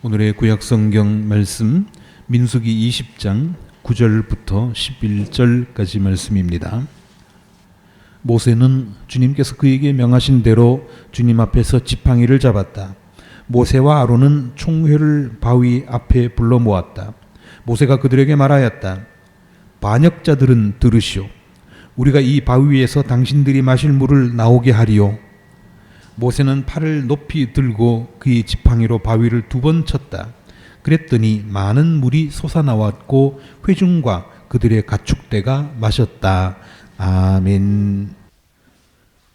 오늘의 구약성경 말씀 민수기 20장 9절부터 11절까지 말씀입니다. 모세는 주님께서 그에게 명하신 대로 주님 앞에서 지팡이를 잡았다. 모세와 아론은 총회를 바위 앞에 불러 모았다. 모세가 그들에게 말하였다. 반역자들은 들으시오. 우리가 이 바위 위에서 당신들이 마실 물을 나오게 하리요. 모세는 팔을 높이 들고 그의 지팡이로 바위를 2번 쳤다. 그랬더니 많은 물이 솟아나왔고 회중과 그들의 가축대가 마셨다. 아멘.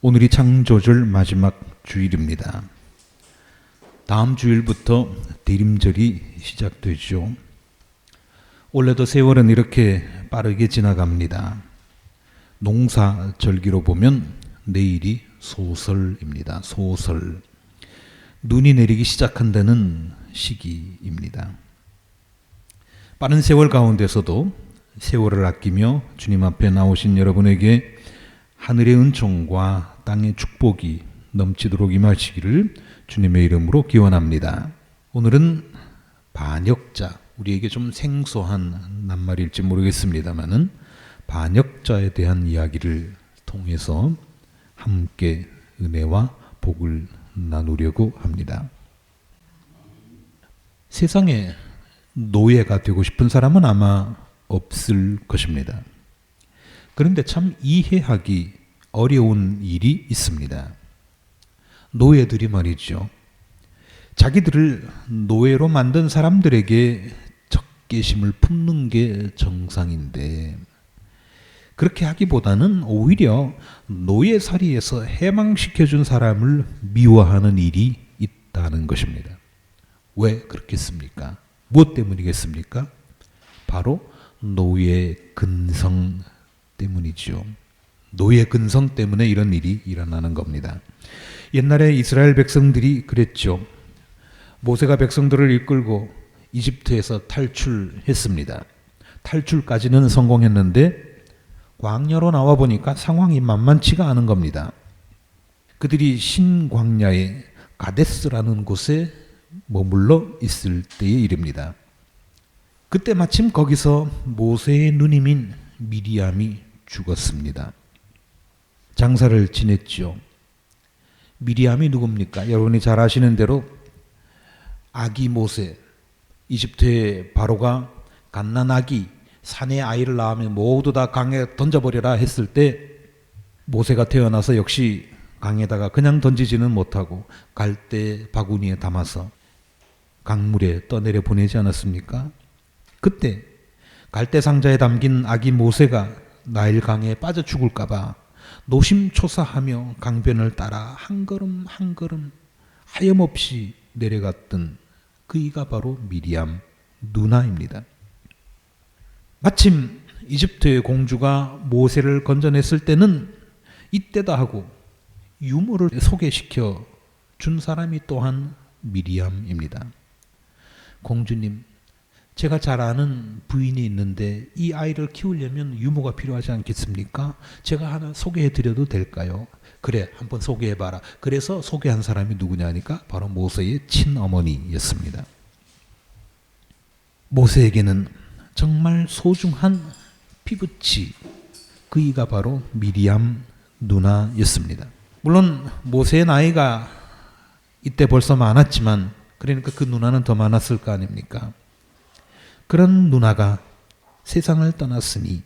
오늘이 창조절 마지막 주일입니다. 다음 주일부터 대림절이 시작되죠. 원래도 세월은 이렇게 빠르게 지나갑니다. 농사절기로 보면 내일이 소설입니다. 소설. 눈이 내리기 시작한다는 시기입니다. 빠른 세월 가운데서도 세월을 아끼며 주님 앞에 나오신 여러분에게 하늘의 은총과 땅의 축복이 넘치도록 임하시기를 주님의 이름으로 기원합니다. 오늘은 반역자, 우리에게 좀 생소한 낱말일지 모르겠습니다만은 반역자에 대한 이야기를 통해서 함께 은혜와 복을 나누려고 합니다. 세상에 노예가 되고 싶은 사람은 아마 없을 것입니다. 그런데 참 이해하기 어려운 일이 있습니다. 노예들이 말이죠. 자기들을 노예로 만든 사람들에게 적개심을 품는 게 정상인데 그렇게 하기보다는 오히려 노예살이에서 해방시켜준 사람을 미워하는 일이 있다는 것입니다. 왜 그렇겠습니까? 무엇 때문이겠습니까? 바로 노예 근성 때문이죠. 노예 근성 때문에 이런 일이 일어나는 겁니다. 옛날에 이스라엘 백성들이 그랬죠. 모세가 백성들을 이끌고 이집트에서 탈출했습니다. 탈출까지는 성공했는데 광야로 나와 보니까 상황이 만만치가 않은 겁니다. 그들이 신광야의 가데스라는 곳에 머물러 있을 때의 일입니다. 그때 마침 거기서 모세의 누님인 미리암이 죽었습니다. 장사를 지냈죠. 미리암이 누굽니까? 여러분이 잘 아시는 대로 아기 모세, 이집트의 바로가 갓난아기 산에 아이를 낳으면 모두 다 강에 던져버려라 했을 때 모세가 태어나서 역시 강에다가 그냥 던지지는 못하고 갈대 바구니에 담아서 강물에 떠내려 보내지 않았습니까? 그때 갈대 상자에 담긴 아기 모세가 나일강에 빠져 죽을까봐 노심초사하며 강변을 따라 한 걸음 한 걸음 하염없이 내려갔던 그이가 바로 미리암 누나입니다. 마침 이집트의 공주가 모세를 건져냈을 때는 이때다 하고 유모를 소개시켜 준 사람이 또한 미리암입니다. 공주님, 제가 잘 아는 부인이 있는데 이 아이를 키우려면 유모가 필요하지 않겠습니까? 제가 하나 소개해 드려도 될까요? 그래, 한번 소개해봐라. 그래서 소개한 사람이 누구냐 하니까 바로 모세의 친어머니였습니다. 모세에게는 정말 소중한 피부치, 그이가 바로 미리암 누나였습니다. 물론 모세의 나이가 이때 벌써 많았지만 그러니까 그 누나는 더 많았을 거 아닙니까? 그런 누나가 세상을 떠났으니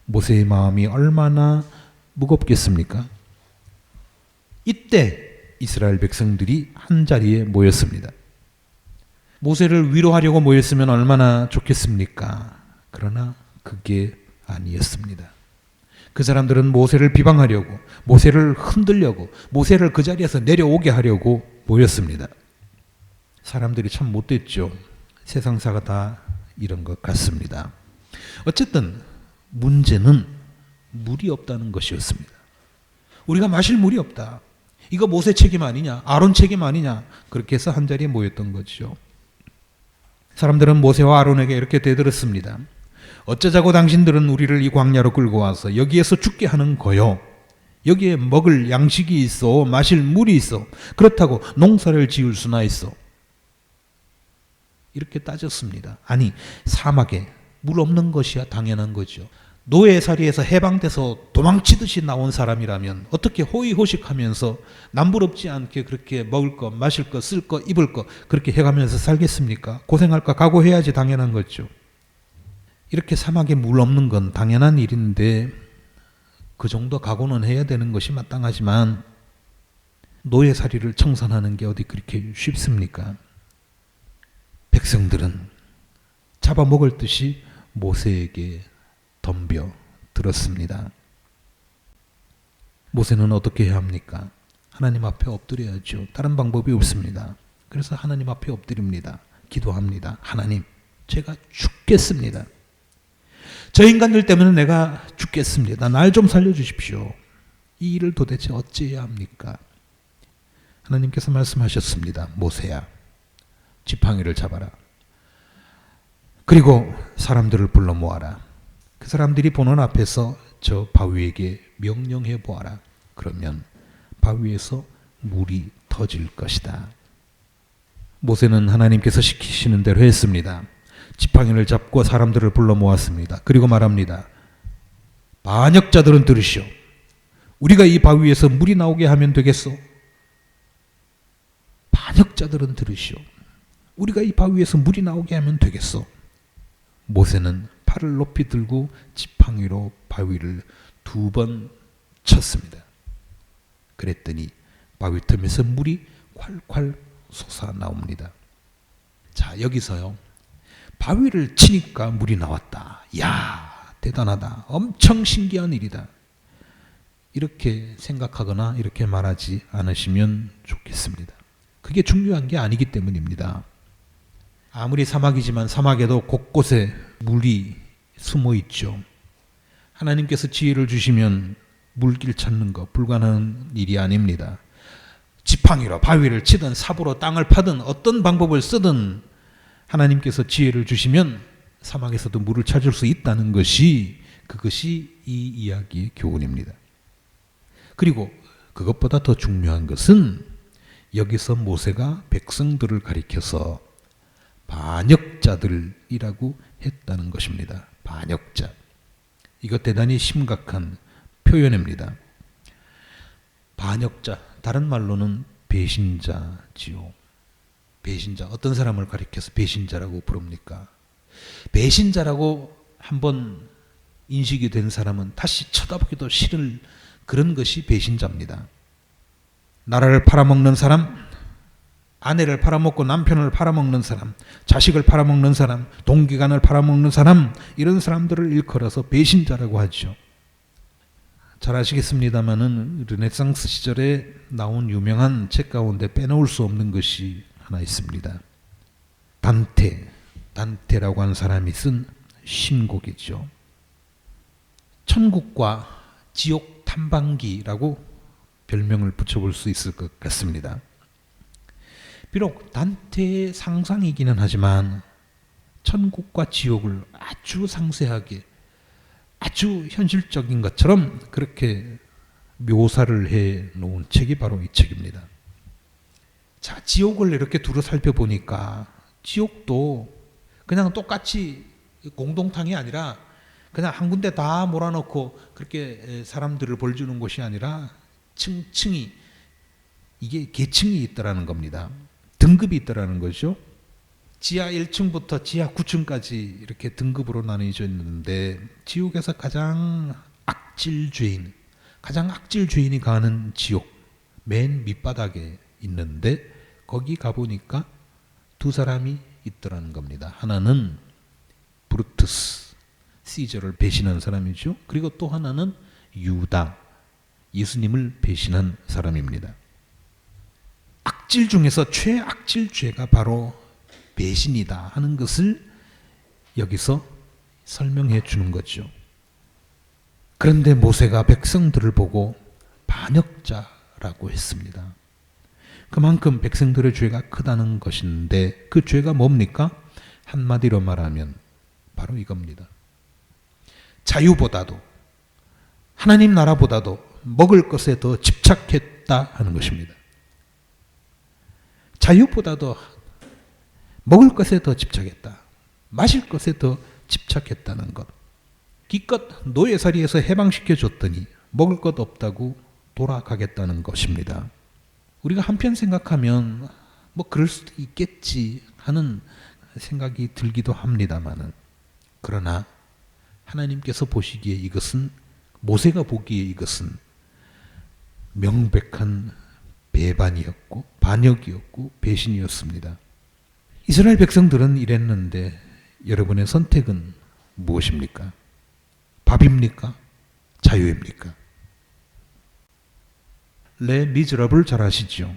모세의 마음이 얼마나 무겁겠습니까? 이때 이스라엘 백성들이 한자리에 모였습니다. 모세를 위로하려고 모였으면 얼마나 좋겠습니까? 그러나 그게 아니었습니다. 그 사람들은 모세를 비방하려고, 모세를 흔들려고, 모세를 그 자리에서 내려오게 하려고 모였습니다. 사람들이 참 못됐죠. 세상사가 다 이런 것 같습니다. 어쨌든 문제는 물이 없다는 것이었습니다. 우리가 마실 물이 없다. 이거 모세 책임 아니냐? 아론 책임 아니냐? 그렇게 해서 한자리에 모였던 거죠. 사람들은 모세와 아론에게 이렇게 대들었습니다. 어쩌자고 당신들은 우리를 이 광야로 끌고 와서 여기에서 죽게 하는 거요. 여기에 먹을 양식이 있어, 마실 물이 있어. 그렇다고 농사를 지을 수나 있어. 이렇게 따졌습니다. 아니, 사막에 물 없는 것이야 당연한 거죠. 노예살이에서 해방돼서 도망치듯이 나온 사람이라면 어떻게 호의호식하면서 남부럽지 않게 그렇게 먹을 거, 마실 거, 쓸 거, 입을 거 그렇게 해가면서 살겠습니까? 고생할까 각오해야지 당연한 거죠. 이렇게 사막에 물 없는 건 당연한 일인데 그 정도 각오는 해야 되는 것이 마땅하지만 노예살이를 청산하는 게 어디 그렇게 쉽습니까? 백성들은 잡아먹을 듯이 모세에게 덤벼 들었습니다. 모세는 어떻게 해야 합니까? 하나님 앞에 엎드려야죠. 다른 방법이 없습니다. 그래서 하나님 앞에 엎드립니다. 기도합니다. 하나님, 제가 죽겠습니다. 저 인간들 때문에 내가 죽겠습니다. 날 좀 살려주십시오. 이 일을 도대체 어찌해야 합니까? 하나님께서 말씀하셨습니다. 모세야, 지팡이를 잡아라. 그리고 사람들을 불러 모아라. 그 사람들이 보는 앞에서 저 바위에게 명령해 보아라. 그러면 바위에서 물이 터질 것이다. 모세는 하나님께서 시키시는 대로 했습니다. 지팡이를 잡고 사람들을 불러 모았습니다. 그리고 말합니다. 반역자들은 들으시오. 우리가 이 바위에서 물이 나오게 하면 되겠소? 반역자들은 들으시오. 우리가 이 바위에서 물이 나오게 하면 되겠소? 모세는 팔을 높이 들고 지팡이로 바위를 2번 쳤습니다. 그랬더니 바위 틈에서 물이 콸콸 솟아 나옵니다. 자, 여기서요. 바위를 치니까 물이 나왔다. 이야, 대단하다. 엄청 신기한 일이다. 이렇게 생각하거나 이렇게 말하지 않으시면 좋겠습니다. 그게 중요한 게 아니기 때문입니다. 아무리 사막이지만 사막에도 곳곳에 물이 숨어 있죠. 하나님께서 지혜를 주시면 물길 찾는 거 불가능한 일이 아닙니다. 지팡이로 바위를 치든 삽으로 땅을 파든 어떤 방법을 쓰든 하나님께서 지혜를 주시면 사막에서도 물을 찾을 수 있다는 것이 그것이 이 이야기의 교훈입니다. 그리고 그것보다 더 중요한 것은 여기서 모세가 백성들을 가리켜서 반역자들이라고 했다는 것입니다. 반역자. 이거 대단히 심각한 표현입니다. 반역자, 다른 말로는 배신자지요. 배신자, 어떤 사람을 가리켜서 배신자라고 부릅니까? 배신자라고 한번 인식이 된 사람은 다시 쳐다보기도 싫을 그런 것이 배신자입니다. 나라를 팔아먹는 사람, 아내를 팔아먹고 남편을 팔아먹는 사람, 자식을 팔아먹는 사람, 동기간을 팔아먹는 사람, 이런 사람들을 일컬어서 배신자라고 하죠. 잘 아시겠습니다마는 르네상스 시절에 나온 유명한 책 가운데 빼놓을 수 없는 것이 하나 있습니다. 단테라고 하는 사람이 쓴 신곡이죠. 천국과 지옥 탐방기라고 별명을 붙여볼 수 있을 것 같습니다. 비록 단테의 상상이기는 하지만 천국과 지옥을 아주 상세하게 아주 현실적인 것처럼 그렇게 묘사를 해 놓은 책이 바로 이 책입니다. 자, 지옥을 이렇게 두루 살펴보니까 지옥도 그냥 똑같이 공동탕이 아니라 그냥 한 군데 다 몰아넣고 그렇게 사람들을 벌주는 곳이 아니라 층층이, 이게 계층이 있더라는 겁니다. 등급이 있더라는 거죠. 지하 1층부터 지하 9층까지 이렇게 등급으로 나뉘어져 있는데 지옥에서 가장 악질 죄인이 가는 지옥 맨 밑바닥에 있는데 거기 가보니까 2사람이 있더라는 겁니다. 하나는 브루투스, 시저를 배신한 사람이죠. 그리고 또 하나는 유다, 예수님을 배신한 사람입니다. 악질 중에서 최악질 죄가 바로 배신이다 하는 것을 여기서 설명해 주는 거죠. 그런데 모세가 백성들을 보고 반역자라고 했습니다. 그만큼 백성들의 죄가 크다는 것인데 그 죄가 뭡니까? 한마디로 말하면 바로 이겁니다. 자유보다도 하나님 나라보다도 먹을 것에 더 집착했다 하는 것입니다. 자유보다도 먹을 것에 더 집착했다. 마실 것에 더 집착했다는 것. 기껏 노예살이에서 해방시켜 줬더니 먹을 것 없다고 돌아가겠다는 것입니다. 우리가 한편 생각하면 뭐 그럴 수도 있겠지 하는 생각이 들기도 합니다만은, 그러나 하나님께서 보시기에 이것은, 모세가 보기에 이것은 명백한 배반이었고 반역이었고 배신이었습니다. 이스라엘 백성들은 이랬는데 여러분의 선택은 무엇입니까? 밥입니까? 자유입니까? 레 미즈라블 잘 아시죠?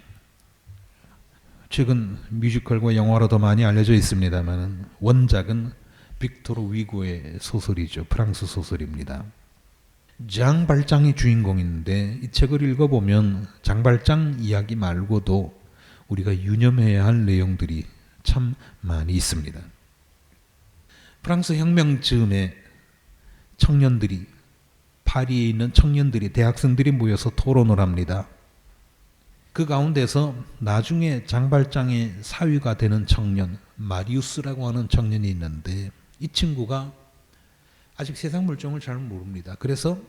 최근 뮤지컬과 영화로도 많이 알려져 있습니다만 원작은 빅토르 위고의 소설이죠. 프랑스 소설입니다. 장발장이 주인공인데 이 책을 읽어보면 장발장 이야기 말고도 우리가 유념해야 할 내용들이 참 많이 있습니다. 프랑스 혁명 즈음에 청년들이, 파리에 있는 청년들이, 대학생들이 모여서 토론을 합니다. 그 가운데서 나중에 장발장의 사위가 되는 청년, 마리우스라고 하는 청년이 있는데, 이 친구가 아직 세상 물정을 잘 모릅니다. 그래서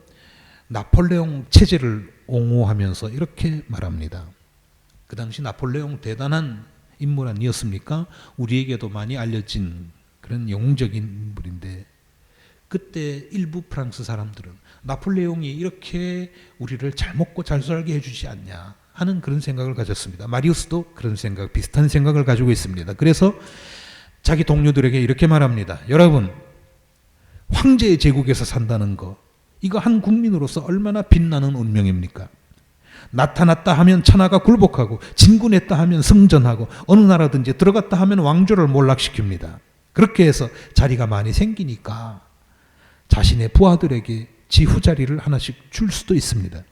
나폴레옹 체제를 옹호하면서 이렇게 말합니다. 그 당시 나폴레옹 대단한 인물 아니었습니까? 우리에게도 많이 알려진 그런 영웅적인 인물인데, 그때 일부 프랑스 사람들은 나폴레옹이 이렇게 우리를 잘 먹고 잘 살게 해주지 않냐 하는 그런 생각을 가졌습니다. 마리우스도 그런 생각, 비슷한 생각을 가지고 있습니다. 그래서 자기 동료들에게 이렇게 말합니다. 여러분, 황제의 제국에서 산다는 거, 이거 한 국민으로서 얼마나 빛나는 운명입니까? 나타났다 하면 천하가 굴복하고, 진군했다 하면 승전하고, 어느 나라든지 들어갔다 하면 왕조를 몰락시킵니다. 그렇게 해서 자리가 많이 생기니까 자신의 부하들에게 지휘자리를 하나씩 줄 수도 있습니다.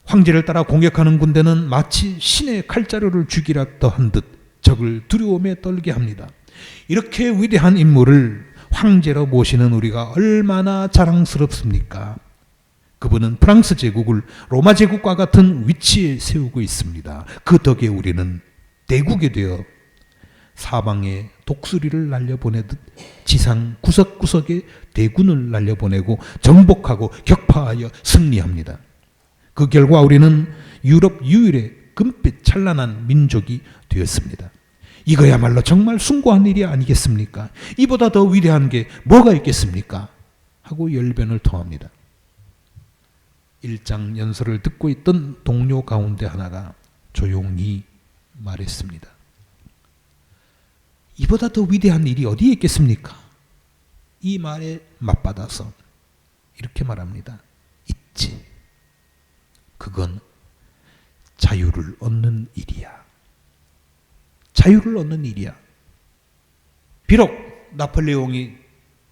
황제를 따라 공격하는 군대는 마치 신의 칼자루를 쥐기라 더한 듯 적을 두려움에 떨게 합니다. 이렇게 위대한 인물을 황제로 모시는 우리가 얼마나 자랑스럽습니까? 그분은 프랑스 제국을 로마 제국과 같은 위치에 세우고 있습니다. 그 덕에 우리는 대국이 되어 사방에 독수리를 날려보내듯 지상 구석구석에 대군을 날려보내고 정복하고 격파하여 승리합니다. 그 결과 우리는 유럽 유일의 금빛 찬란한 민족이 되었습니다. 이거야말로 정말 숭고한 일이 아니겠습니까? 이보다 더 위대한 게 뭐가 있겠습니까? 하고 열변을 토합니다. 일장 연설을 듣고 있던 동료 가운데 하나가 조용히 말했습니다. 이보다 더 위대한 일이 어디에 있겠습니까? 이 말에 맞받아서 이렇게 말합니다. 있지. 그건 자유를 얻는 일이야. 자유를 얻는 일이야. 비록 나폴레옹이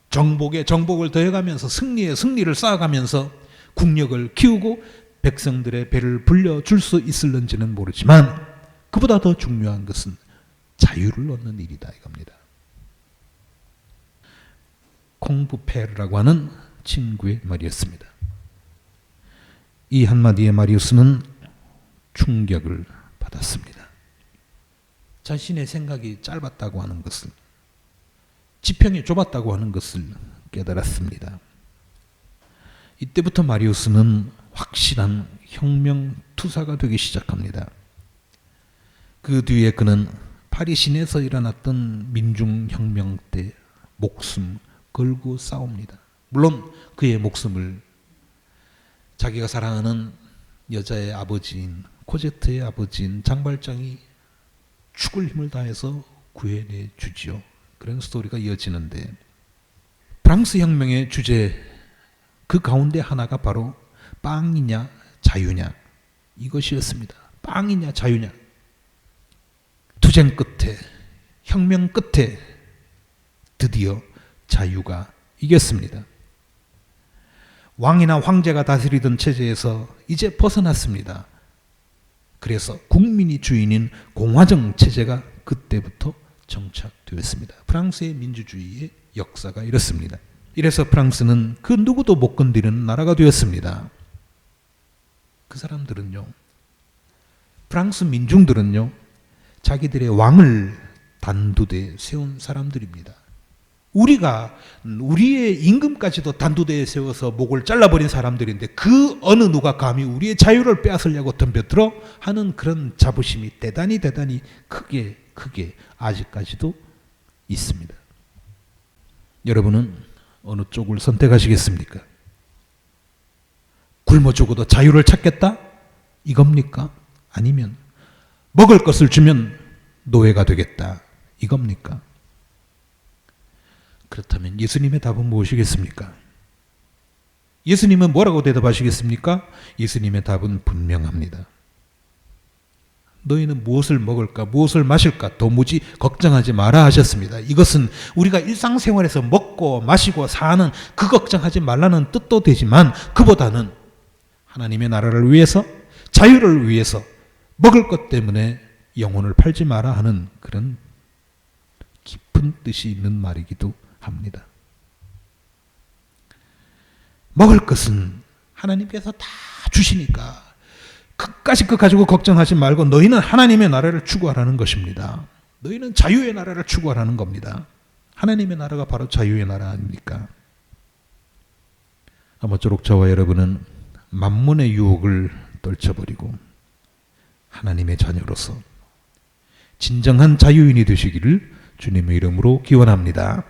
정복을 더해가면서 승리에 승리를 쌓아가면서 국력을 키우고 백성들의 배를 불려줄 수 있을는지는 모르지만 그보다 더 중요한 것은 자유를 얻는 일이다 이겁니다. 콩부페르라고 하는 친구의 말이었습니다. 이 한마디에 마리우스는 충격을 받았습니다. 자신의 생각이 짧았다고 하는 것을, 지평이 좁았다고 하는 것을 깨달았습니다. 이때부터 마리우스는 확실한 혁명 투사가 되기 시작합니다. 그 뒤에 그는 파리 시내에서 일어났던 민중혁명 때 목숨 걸고 싸웁니다. 물론 그의 목숨을 자기가 사랑하는 여자의 아버지인 코제트의 아버지인 장발장이 죽을 힘을 다해서 구해내 주지요. 그런 스토리가 이어지는데, 프랑스 혁명의 주제 그 가운데 하나가 바로 빵이냐 자유냐 이것이었습니다. 빵이냐 자유냐. 투쟁 끝에, 혁명 끝에 드디어 자유가 이겼습니다. 왕이나 황제가 다스리던 체제에서 이제 벗어났습니다. 그래서 국민이 주인인 공화정 체제가 그때부터 정착되었습니다. 프랑스의 민주주의의 역사가 이렇습니다. 이래서 프랑스는 그 누구도 못 건드리는 나라가 되었습니다. 그 사람들은요, 프랑스 민중들은요, 자기들의 왕을 단두대에 세운 사람들입니다. 우리가 우리의 임금까지도 단두대에 세워서 목을 잘라버린 사람들인데 그 어느 누가 감히 우리의 자유를 빼앗으려고 덤벼들어 하는 그런 자부심이 대단히 크게 아직까지도 있습니다. 여러분은 어느 쪽을 선택하시겠습니까? 굶어 죽어도 자유를 찾겠다? 이겁니까? 아니면 먹을 것을 주면 노예가 되겠다? 이겁니까? 그렇다면 예수님의 답은 무엇이겠습니까? 예수님은 뭐라고 대답하시겠습니까? 예수님의 답은 분명합니다. 너희는 무엇을 먹을까, 무엇을 마실까 도무지 걱정하지 마라 하셨습니다. 이것은 우리가 일상생활에서 먹고 마시고 사는 그 걱정하지 말라는 뜻도 되지만 그보다는 하나님의 나라를 위해서, 자유를 위해서 먹을 것 때문에 영혼을 팔지 마라 하는 그런 깊은 뜻이 있는 말이기도 합니다. 먹을 것은 하나님께서 다 주시니까 끝까지 그 가지고 걱정하지 말고 너희는 하나님의 나라를 추구하라는 것입니다. 너희는 자유의 나라를 추구하라는 겁니다. 하나님의 나라가 바로 자유의 나라 아닙니까? 아무쪼록 저와 여러분은 만문의 유혹을 떨쳐버리고 하나님의 자녀로서 진정한 자유인이 되시기를 주님의 이름으로 기원합니다.